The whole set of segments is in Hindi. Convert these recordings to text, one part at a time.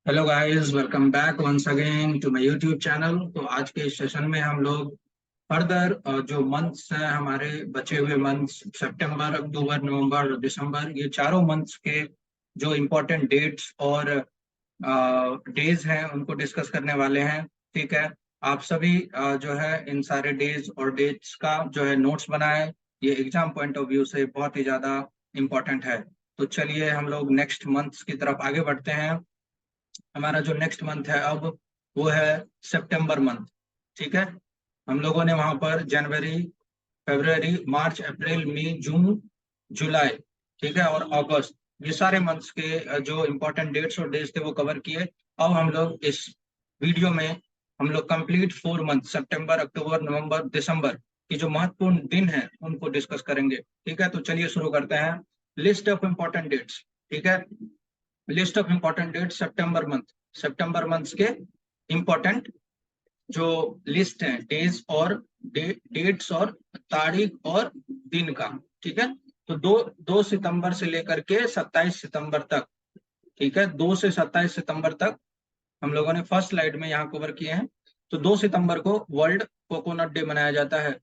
Hello guys, welcome back once again to my YouTube channel. तो आज के इस सेशन में हम लोग फर्दर जो मंथ्स हैं, हमारे बचे हुए मंथ्स सितंबर, अक्टूबर, नवंबर और दिसंबर, ये चारों मंथ्स के जो इम्पोर्टेंट डेट्स और डेज हैं उनको डिस्कस करने वाले हैं। ठीक है। आप सभी जो है इन सारे डेज और डेट्स का जो है नोट्स बनाए। ये एग्जाम पॉइंट ऑफ व्यू से बहुत ही ज्यादा इम्पोर्टेंट है। तो चलिए हम लोग नेक्स्ट मंथ्स की तरफ आगे बढ़ते हैं। हमारा जो नेक्स्ट मंथ है अब, वो है सितंबर मंथ। ठीक है। हम लोगों ने वहां पर जनवरी, फरवरी, मार्च, अप्रैल, मई, जून, जुलाई, ठीक है, और अगस्त, ये सारे मंथ्स के जो इम्पोर्टेंट डेट्स और डेज थे वो कवर किए। अब हम लोग इस वीडियो में हम लोग कंप्लीट 4 मंथ सितंबर, अक्टूबर, नवंबर, दिसंबर की जो महत्वपूर्ण दिन है उनको डिस्कस करेंगे। ठीक है, तो चलिए शुरू करते हैं। List of important dates. ठीक है। लिस्ट ऑफ इम्पोर्टेंट डेट्स सितंबर मंथ। सितंबर मंथ के इम्पोर्टेंट जो लिस्ट है डेज और डेट्स और तारीख और दिन का। ठीक है। तो दो दो सितंबर से लेकर के 27 सितंबर तक। ठीक है, 2 से 27 सितंबर तक हम लोगों ने फर्स्ट स्लाइड में यहाँ कवर किए हैं। तो 2 सितंबर को वर्ल्ड कोकोनट डे मनाया जाता है।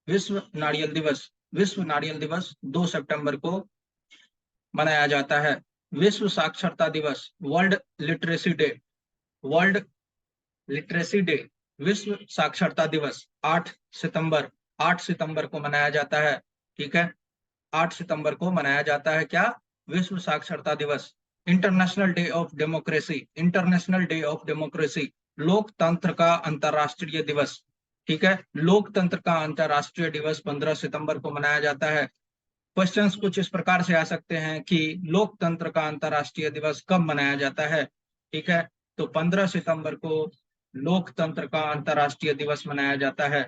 विश्व नारियल दिवस। विश्व नारियल दिवस 2 सितंबर को मनाया जाता है। विश्व साक्षरता दिवस, world literacy day. World literacy day, विश्व साक्षरता दिवस 8 सितंबर, 8 सितंबर को मनाया जाता है। ठीक है। 8 सितंबर को मनाया जाता है क्या? विश्व साक्षरता दिवस। International day of democracy, international day of democracy, लोकतंत्र का अंतरराष्ट्रीय दिवस। ठीक है। लोकतंत्र का अंतरराष्ट्रीय दिवस 15 सितंबर को मनाया जाता है। क्वेश्चंस कुछ इस प्रकार से आ सकते हैं कि लोकतंत्र का अंतरराष्ट्रीय दिवस कब मनाया जाता है? ठीक है। तो 15 सितंबर को लोकतंत्र का अंतरराष्ट्रीय दिवस मनाया जाता है।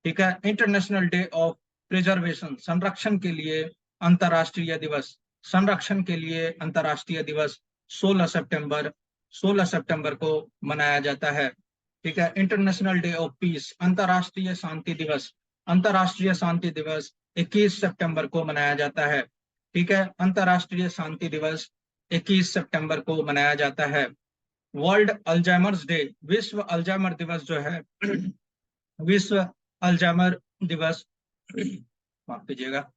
ठीक है। इंटरनेशनल डे ऑफ प्रिजर्वेशन, संरक्षण के लिए अंतरराष्ट्रीय दिवस। संरक्षण के लिए अंतरराष्ट्रीय दिवस 16 सितंबर, 16 सितंबर को मनाया जाता है। ठीक है। इंटरनेशनल डे ऑफ पीस, अंतरराष्ट्रीय शांति दिवस। अंतरराष्ट्रीय शांति दिवस 21 सितंबर को मनाया जाता है। ठीक है। अंतरराष्ट्रीय शांति दिवस 21 सितंबर को मनाया जाता है। वर्ल्ड अल्जाइमर्स डे, विश्व अल्जाइमर दिवस जो है विश्व अल्जाइमर दिवस, माफ कीजिएगा,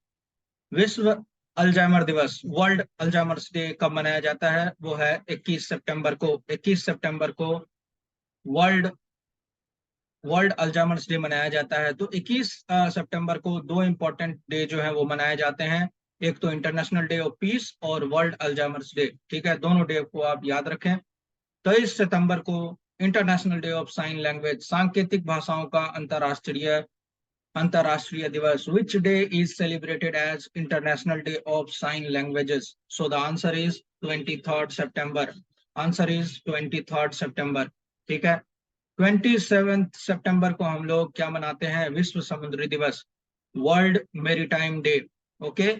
विश्व अल्जाइमर दिवस, वर्ल्ड अल्जाइमर्स डे कब मनाया जाता है? वो है 21 सितंबर को। 21 सितंबर को वर्ल्ड वर्ल्ड अल्जाइमर्स डे मनाया जाता है। तो 21 सितंबर को दो इंपॉर्टेंट डे जो है वो मनाए जाते हैं। एक तो इंटरनेशनल डे ऑफ पीस और वर्ल्ड अल्जाइमर्स डे। ठीक है, दोनों डे को आप याद रखें। 23 सितंबर को international day of sign language, सांकेतिक भाषाओं का अंतरराष्ट्रीय अंतरराष्ट्रीय दिवस। Which day is celebrated as international day of sign languages? So the answer is 23 सितंबर। आंसर इज 23 सितंबर। ठीक है। 27 सितंबर को हम लोग क्या मनाते हैं? विश्व समुद्री दिवस, वर्ल्ड मेरीटाइम डे। ओके।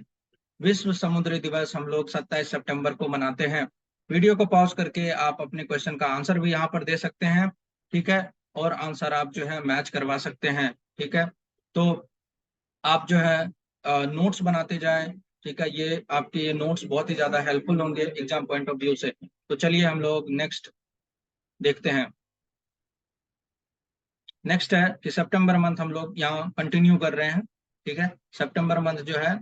विश्व समुद्री दिवस हम लोग 27 सितंबर को मनाते हैं। वीडियो को पॉज करके आप अपने क्वेश्चन का आंसर भी यहाँ पर दे सकते हैं। ठीक है। और आंसर आप जो है मैच करवा सकते हैं। ठीक है। तो आप जो है नोट्स बनाते जाएं। ठीक है, ये आपके ये नोट्स बहुत ही ज्यादा हेल्पफुल होंगे एग्जाम पॉइंट ऑफ व्यू से। तो चलिए हम लोग नेक्स्ट देखते हैं। नेक्स्ट है कि सितंबर मंथ हम लोग यहाँ कंटिन्यू कर रहे हैं। ठीक है। सितंबर मंथ जो है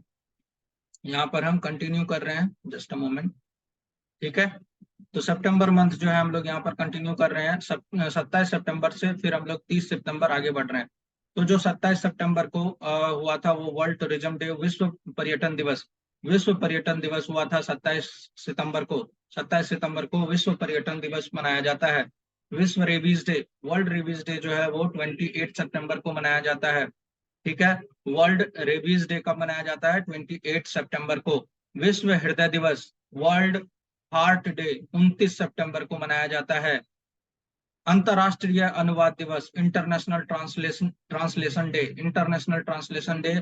यहाँ पर हम कंटिन्यू कर रहे हैं। Just a moment. ठीक है। तो सितंबर मंथ जो है हम लोग यहाँ पर कंटिन्यू कर रहे हैं। 27 सितंबर से फिर हम लोग 30 सितंबर आगे बढ़ रहे हैं। तो जो 27 सितंबर को हुआ था वो वर्ल्ड टूरिज्म डे, विश्व पर्यटन दिवस। विश्व पर्यटन दिवस हुआ था 27 सितंबर को। 27 सितंबर को विश्व पर्यटन दिवस मनाया जाता है। विश्व rabies day, world rabies day जो है वो 28 सितंबर को मनाया जाता है। ठीक है। वर्ल्ड रेबीज डे कब मनाया जाता है? 28 सितंबर को। विश्व हृदय दिवस, वर्ल्ड हार्ट डे 29 सितंबर को मनाया जाता है। अंतरराष्ट्रीय अनुवाद दिवस, international translation day, international translation day,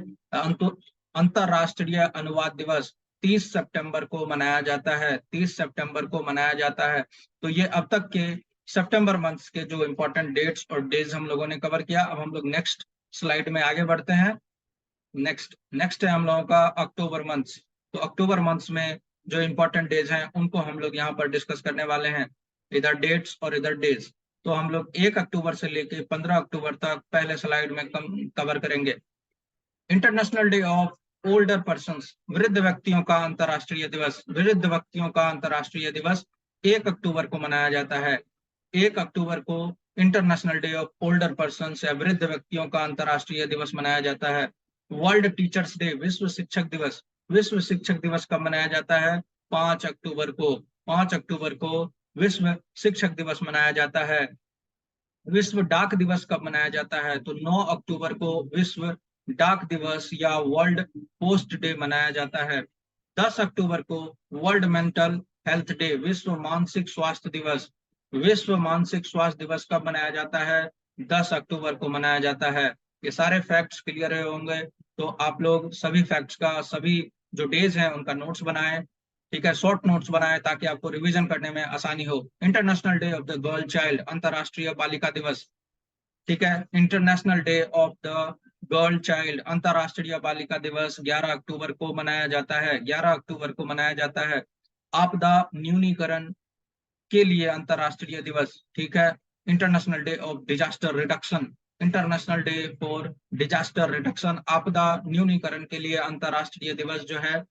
अंतरराष्ट्रीय अनुवाद दिवस 30 सितंबर को मनाया जाता है। 30 सितंबर को मनाया जाता है। तो ये अब तक के सितंबर मंथ्स के जो इंपॉर्टेंट डेट्स और डेज हम लोगों ने कवर किया। अब हम लोग नेक्स्ट स्लाइड में आगे बढ़ते हैं। नेक्स्ट नेक्स्ट है हम लोगों का अक्टूबर मंथ्स। तो अक्टूबर मंथ्स में जो इंपॉर्टेंट डेज हैं उनको हम लोग यहाँ पर डिस्कस करने वाले हैं। इधर डेट्स और इधर डेज। तो हम लोग 1 अक्टूबर से लेके 15 अक्टूबर तक पहले स्लाइड में कवर करेंगे। International day of older persons, वृद्ध व्यक्तियों का अंतर्राष्ट्रीय दिवस। वृद्ध व्यक्तियों का अंतर्राष्ट्रीय दिवस 1 अक्टूबर को मनाया जाता है। 1 अक्टूबर को international day of older persons या वृद्ध व्यक्तियों का अंतर्राष्ट्रीय दिवस मनाया जाता है। वर्ल्ड टीचर्स डे, विश्व शिक्षक दिवस। विश्व शिक्षक दिवस कब मनाया जाता है? 5 अक्टूबर को। 5 अक्टूबर को विश्व शिक्षक दिवस मनाया जाता है। विश्व डाक दिवस कब मनाया जाता है? तो 9 अक्टूबर को विश्व डाक दिवस या वर्ल्ड पोस्ट डे मनाया जाता है। 10 अक्टूबर को वर्ल्ड मेंटल हेल्थ डे, विश्व मानसिक स्वास्थ्य दिवस। विश्व मानसिक स्वास्थ्य दिवस कब मनाया जाता है? 10 अक्टूबर को मनाया जाता है। ये सारे फैक्ट्स क्लियर होंगे, तो आप लोग सभी फैक्ट्स का, सभी जो डेज हैं उनका नोट्स बनाएं, ठीक है, शॉर्ट नोट्स बनाएं ताकि आपको रिवीजन करने में आसानी हो। International day of the girl child, अंतर्राष्ट्रीय बालिका दिवस, ठीक है। International day of the girl child, अंतर्राष्ट्रीय बालिका दिवस 11 अक्टूबर को मनाया जाता है। 11 अक्टूबर को मनाया जाता है। आपदा न्यूनीकरण के लिए अंतर्राष्ट्रीय दिवस, ठीक है। International day of disaster reduction, international day for disaster reduction, आपदा न्यूनीकरण के लिए अंतर्राष्ट्रीय दिवस जो है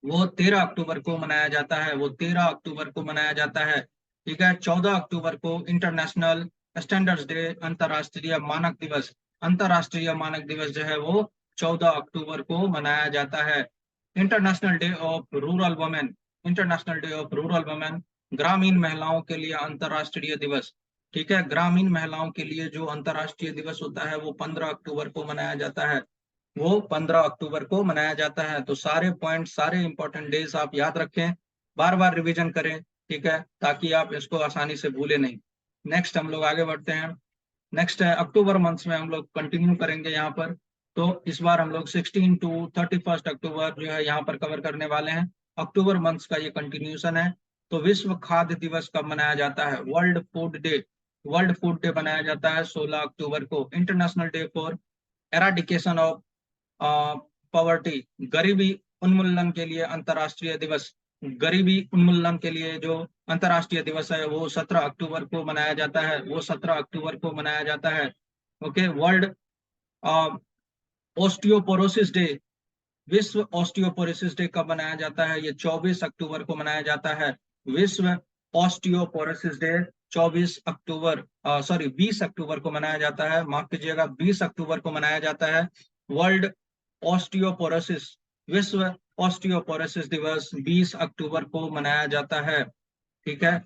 वो 13 अक्टूबर को मनाया जाता है। वो 13 अक्टूबर को मनाया जाता है, ठीक है। 14 अक्टूबर को इंटरनेशनल स्टैंडर्ड्स डे, अंतर्राष्ट्रीय मानक दिवस। अंतर्राष्ट्रीय मानक दिवस जो है वो 14 अक्टूबर को मनाया जाता है। International day of rural women, international day of rural women, ग्रामीण महिलाओं के लिए अंतर्राष्ट्रीय दिवस, ठीक है। ग्रामीण महिलाओं के लिए जो अंतर्राष्ट्रीय दिवस होता है वो 15 अक्टूबर को मनाया जाता है। वो 15 अक्टूबर को मनाया जाता है। तो सारे पॉइंट, सारे इंपॉर्टेंट डेज आप याद रखें, बार बार रिवीजन करें, ठीक है, ताकि आप इसको आसानी से भूले नहीं। नेक्स्ट हम लोग आगे बढ़ते हैं। नेक्स्ट है अक्टूबर मंथ्स में हम लोग कंटिन्यू करेंगे यहाँ पर। तो इस बार हम लोग 16 टू 31 अक्टूबर जो है यहाँ पर कवर करने वाले हैं। अक्टूबर मंथ्स का ये कंटिन्यूशन है। तो विश्व खाद्य दिवस कब मनाया जाता है? World food day, world food day मनाया जाता है 16 अक्टूबर को। International day for eradication of poverty, गरीबी उन्मूलन के लिए अंतर्राष्ट्रीय दिवस। गरीबी उन्मूलन के लिए जो अंतर्राष्ट्रीय दिवस है वो 17 अक्टूबर को मनाया जाता है। वो 17 अक्टूबर को मनाया जाता है। ओके। वर्ल्ड ऑस्टियोपोरोसिस डे, विश्व ऑस्टियोपोरोसिस डे कब मनाया जाता है? ये 24 अक्टूबर को मनाया जाता है। विश्व ऑस्टियोपोरोसिस डे 24 अक्टूबर, सॉरी 20 अक्टूबर को मनाया जाता है, माफ कीजिएगा, 20 अक्टूबर को मनाया जाता है। वर्ल्ड ऑस्टियोपोरोसिस, विश्व ऑस्टियोपोरोसिस दिवस 20 अक्टूबर को मनाया जाता है, ठीक है।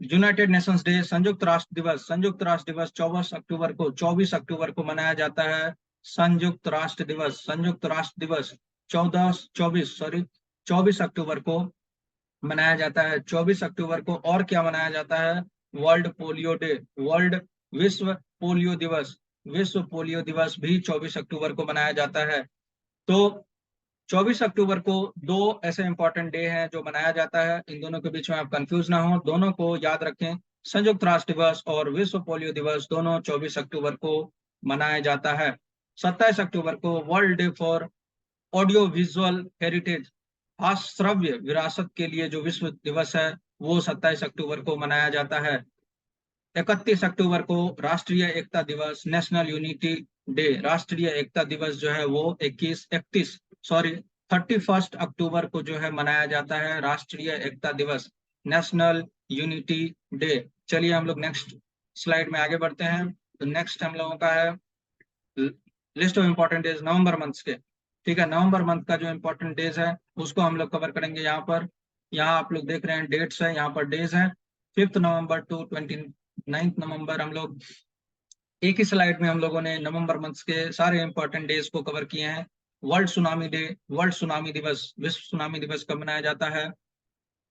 यूनाइटेड नेशंस डे, संयुक्त राष्ट्र दिवस, संयुक्त राष्ट्र दिवस 24 अक्टूबर को मनाया जाता है। संयुक्त राष्ट्र दिवस, संयुक्त राष्ट्र दिवस 24 अक्टूबर को मनाया जाता है। 24 अक्टूबर को और क्या मनाया जाता है? वर्ल्ड पोलियो डे, वर्ल्ड विश्व पोलियो दिवस, विश्व पोलियो दिवस भी 24 अक्टूबर को मनाया जाता है। तो 24 अक्टूबर को दो ऐसे इंपॉर्टेंट डे हैं जो मनाया जाता है, इन दोनों के बीच में आप कंफ्यूज ना हो, दोनों को याद रखें। संयुक्त राष्ट्र दिवस और विश्व पोलियो दिवस दोनों 24 अक्टूबर को मनाया जाता है। 27 अक्टूबर को world day for audio visual heritage, श्रव्य विरासत के लिए जो विश्व दिवस है वो 27 अक्टूबर को मनाया जाता है। 31 अक्टूबर को राष्ट्रीय एकता दिवस, नेशनल यूनिटी डे, राष्ट्रीय एकता दिवस जो है वो 31 अक्टूबर को जो है मनाया जाता है राष्ट्रीय एकता दिवस, नेशनल यूनिटी डे। चलिए हम लोग नेक्स्ट स्लाइड में आगे बढ़ते हैं। तो नेक्स्ट हम लोगों का है list of important days November month के, ठीक है। नवंबर मंथ का जो इंपॉर्टेंट डेज है उसको हम लोग कवर करेंगे यहाँ पर। यहाँ आप लोग देख रहे हैं डेट्स है, यहाँ पर डेज है 5 नवंबर टू 29 नवंबर। हम लोग एक ही स्लाइड में हम लोगों ने नवंबर मंथ के सारे इंपॉर्टेंट डेज को कवर किए हैं। World tsunami day, world tsunami दिवस, विश्व सुनामी दिवस कब मनाया जाता है?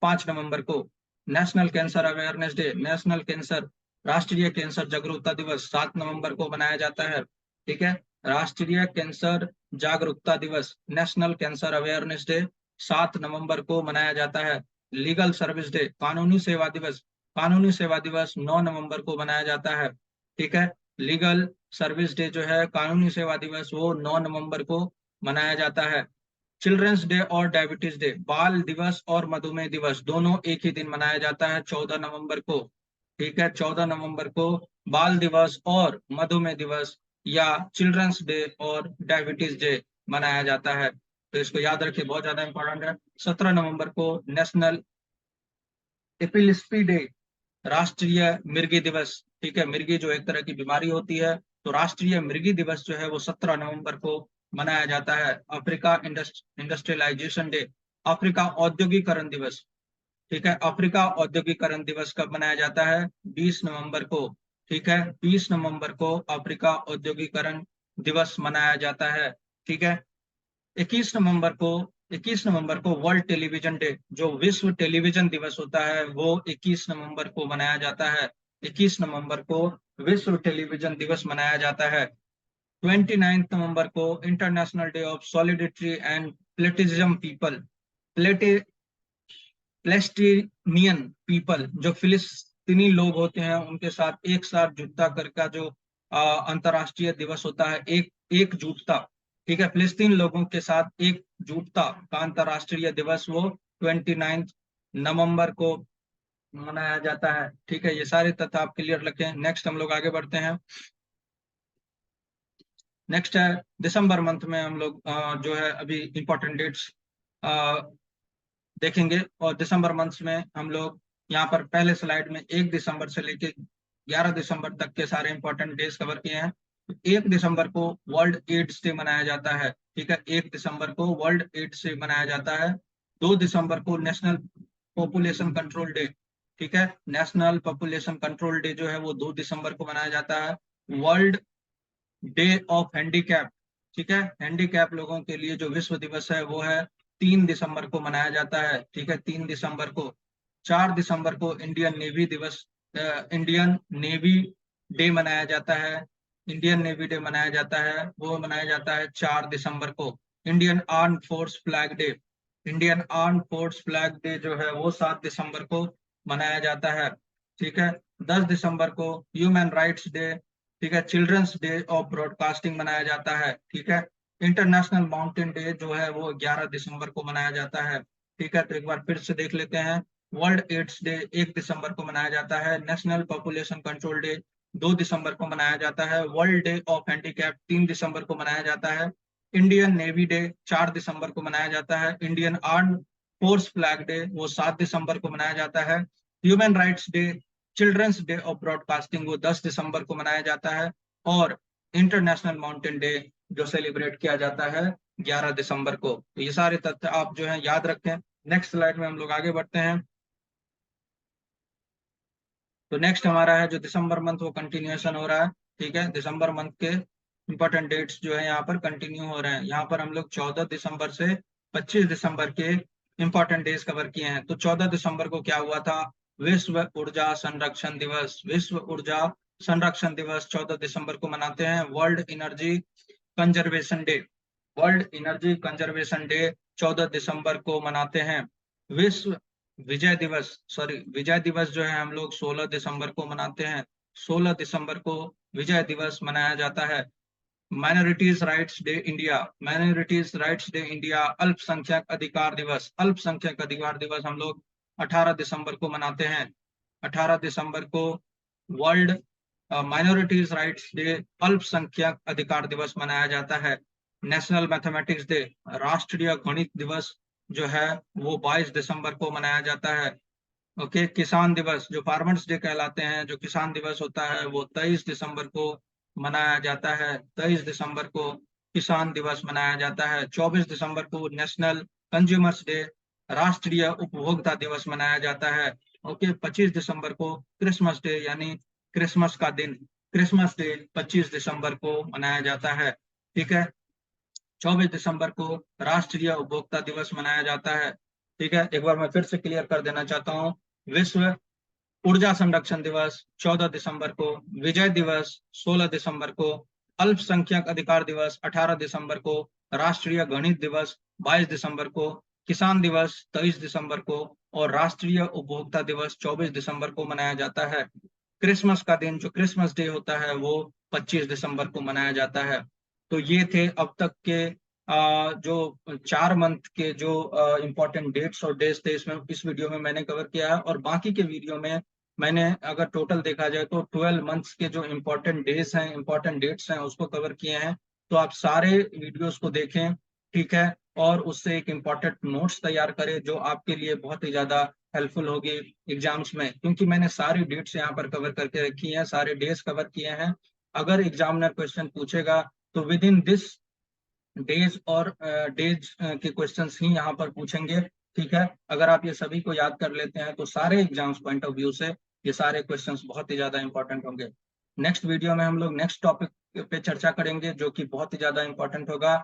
5 नवंबर को। National cancer awareness day, national cancer, राष्ट्रीय कैंसर जागरूकता दिवस 7 नवंबर को मनाया जाता है, ठीक है। राष्ट्रीय कैंसर जागरूकता दिवस, नेशनल कैंसर अवेयरनेस डे 7 नवंबर को मनाया जाता है। लीगल सर्विस डे, कानूनी सेवा दिवस, कानूनी सेवा दिवस 9 नवंबर को मनाया जाता है, ठीक है। लीगल सर्विस डे जो है, कानूनी सेवा दिवस, वो 9 नवंबर को मनाया जाता है। चिल्ड्रंस डे और डायबिटीज डे, बाल दिवस और मधुमेह दिवस दोनों एक ही दिन मनाया जाता है 14 नवंबर को। ठीक है, 14 नवंबर को बाल दिवस और मधुमेह दिवस या चिल्ड्रंस डे और डायबिटीज डे मनाया जाता है। तो इसको याद रखिए, बहुत ज्यादा इंपॉर्टेंट है। 17 नवंबर को नेशनल एपिलेप्सी डे, राष्ट्रीय मिर्गी दिवस। ठीक है, मिर्गी जो एक तरह की बीमारी होती है, तो राष्ट्रीय मिर्गी दिवस जो है वो 17 नवंबर को मनाया जाता है। अफ्रीका इंडस्ट्रियलाइजेशन डे, अफ्रीका औद्योगिकरण दिवस। ठीक है, अफ्रीका औद्योगिकरण दिवस कब मनाया जाता है? 20 नवंबर को। ठीक है, 20 नवंबर को अफ्रीका औद्योगिकरण दिवस मनाया जाता है। ठीक है, 21 नवंबर को 21 नवंबर को वर्ल्ड टेलीविजन डे, जो विश्व टेलीविजन दिवस होता है, वो 21 नवंबर को मनाया जाता है। 21 नवंबर को विश्व टेलीविजन दिवस मनाया जाता है। 29 नवंबर को international day of solidarity and प्लेटिज्म पीपल, प्लेटे प्लेस्टीनियन पीपल, जो फिलिस्तीनी लोग होते हैं उनके साथ एक साथ जुटता कर का जो अंतरराष्ट्रीय दिवस होता है, एक एकजुटता। ठीक है, फिलिस्तीन लोगों के साथ एकजुटता का अंतरराष्ट्रीय दिवस वो 29 नवंबर को मनाया जाता है। ठीक है, ये सारे तथ्य आप क्लियर रखें। नेक्स्ट हम लोग आगे बढ़ते हैं। नेक्स्ट है दिसंबर मंथ में हम लोग जो है अभी इंपॉर्टेंट डेट्स देखेंगे। और दिसंबर मंथ में हम लोग यहाँ पर पहले स्लाइड में 1 दिसंबर से लेके 11 दिसंबर तक के सारे इंपॉर्टेंट डेज कवर किए हैं। 1 दिसंबर को वर्ल्ड एड्स डे मनाया जाता है। ठीक है, 1 दिसंबर को वर्ल्ड एड्स डे मनाया जाता है। 2 दिसंबर को नेशनल पॉपुलेशन कंट्रोल डे। ठीक है, नेशनल पॉपुलेशन कंट्रोल डे जो है वो 2 दिसंबर को मनाया जाता है। वर्ल्ड डे ऑफ हैंडीकैप, ठीक है, हैंडीकैप लोगों के लिए जो विश्व दिवस है वो है 3 दिसंबर को मनाया जाता है। ठीक है, 3 दिसंबर को। 4 दिसंबर को इंडियन नेवी दिवस, इंडियन नेवी डे मनाया जाता है। इंडियन नेवी डे मनाया जाता है, वो मनाया जाता है 4 दिसंबर को। Indian arm force flag day, Indian arm force flag day जो है वो 7 दिसंबर को मनाया जाता है। ठीक है, 10 दिसंबर को ह्यूमन राइट्स डे, ठीक है, चिल्ड्रंस डे ऑफ ब्रॉडकास्टिंग मनाया जाता है। ठीक है, इंटरनेशनल माउंटेन डे जो है वो 11 दिसंबर को मनाया जाता है। ठीक है, तो एक बार फिर से देख लेते हैं। वर्ल्ड एड्स डे 1 दिसंबर को मनाया जाता है। नेशनल पॉपुलेशन कंट्रोल डे 2 दिसंबर को मनाया जाता है। वर्ल्ड डे ऑफ हैंडीकैप 3 दिसंबर को मनाया जाता है। इंडियन नेवी डे 4 दिसंबर को मनाया जाता है। Indian arm force flag day वो 7 दिसंबर को मनाया जाता है। Human rights day, children's day of broadcasting वो 10 दिसंबर को मनाया जाता है। और इंटरनेशनल माउंटेन डे जो सेलिब्रेट किया जाता है 11 दिसंबर को। तो ये सारे तथ्य आप जो है याद रखें। नेक्स्ट स्लाइड में हम लोग आगे बढ़ते हैं। तो नेक्स्ट हमारा है जो दिसंबर मंथ वो कंटिन्यूएशन हो रहा है। ठीक है, दिसंबर मंथ के इंपॉर्टेंट डेट्स जो है यहाँ पर कंटिन्यू हो रहे हैं। यहाँ पर हम लोग 14 दिसंबर से 25 दिसंबर के इंपॉर्टेंट डेज कवर किए हैं। तो 14 दिसंबर को क्या हुआ था? विश्व ऊर्जा संरक्षण दिवस। विश्व ऊर्जा संरक्षण दिवस 14 दिसंबर को मनाते हैं। World energy conservation day, world energy conservation day 14 दिसंबर को मनाते हैं। विश्व विजय दिवस, सॉरी विजय दिवस जो है हम लोग 16 दिसंबर को मनाते हैं। 16 दिसंबर को विजय दिवस मनाया जाता है। Minorities rights day India, minorities rights day India. अल्पसंख्यक अधिकार दिवस, अल्पसंख्यक अधिकार दिवस हम लोग 18 दिसंबर को मनाते हैं। 18 दिसंबर को वर्ल्ड माइनॉरिटीज राइट्स डे, अल्पसंख्यक अधिकार दिवस मनाया जाता है। नेशनल मैथमेटिक्स डे, राष्ट्रीय गणित दिवस जो है वो 22 दिसंबर को मनाया जाता है। ओके, किसान दिवस जो फार्मर्स डे कहलाते हैं, जो किसान दिवस होता है वो 23 दिसंबर को मनाया जाता है। 23 दिसंबर को किसान दिवस मनाया जाता है। 24 दिसंबर को नेशनल कंज्यूमर्स डे, राष्ट्रीय उपभोक्ता दिवस मनाया जाता है। ओके, 25 दिसंबर को क्रिसमस डे यानी क्रिसमस का दिन, क्रिसमस डे 25 दिसंबर को मनाया जाता है। ठीक है, 24 दिसंबर को राष्ट्रीय उपभोक्ता दिवस मनाया जाता है। ठीक है, एक बार मैं फिर से क्लियर कर देना चाहता हूँ। विश्व ऊर्जा संरक्षण दिवस 14 दिसंबर को, विजय दिवस 16 दिसंबर को, अल्पसंख्यक अधिकार दिवस 18 दिसंबर को, राष्ट्रीय गणित दिवस 22 दिसंबर को, किसान दिवस 23 दिसंबर को और राष्ट्रीय उपभोक्ता दिवस 24 दिसंबर को मनाया जाता है। क्रिसमस का दिन जो क्रिसमस डे होता है वो 25 दिसंबर को मनाया जाता है। तो ये थे अब तक के जो 4 मंथ के जो इम्पोर्टेंट डेट्स और डेज थे इसमें इस वीडियो में मैंने कवर किया है, और बाकी के वीडियो में मैंने अगर टोटल देखा जाए तो 12 मंथ्स के जो इम्पोर्टेंट डेज हैं, इम्पोर्टेंट डेट्स हैं, उसको कवर किए हैं। तो आप सारे वीडियोस को देखें, ठीक है, और उससे एक इम्पोर्टेंट नोट्स तैयार करें जो आपके लिए बहुत ही ज्यादा हेल्पफुल होगी एग्जाम्स में, क्योंकि मैंने सारी डेट्स यहाँ पर कवर करके रखी हैं, सारे डेज कवर किए हैं। अगर एग्जामिनर क्वेश्चन पूछेगा तो विद इन दिस डेज और डेज के क्वेश्चंस ही यहाँ पर पूछेंगे, ठीक है। अगर आप ये सभी को याद कर लेते हैं तो सारे एग्जाम्स पॉइंट ऑफ व्यू से ये सारे क्वेश्चंस बहुत ही ज्यादा इंपॉर्टेंट होंगे। नेक्स्ट वीडियो में हम लोग नेक्स्ट टॉपिक पे चर्चा करेंगे जो कि बहुत ही ज्यादा इंपॉर्टेंट होगा,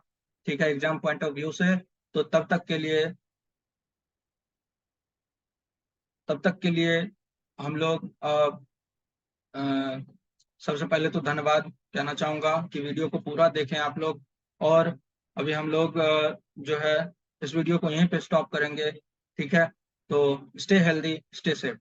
ठीक है, एग्जाम पॉइंट ऑफ व्यू से। तो तब तक के लिए हम लोग अ, सबसे पहले तो धन्यवाद कहना चाहूंगा कि वीडियो को पूरा देखें आप लोग। और अभी हम लोग जो है इस वीडियो को यहीं पे स्टॉप करेंगे, ठीक है। तो स्टे हेल्दी, स्टे सेफ।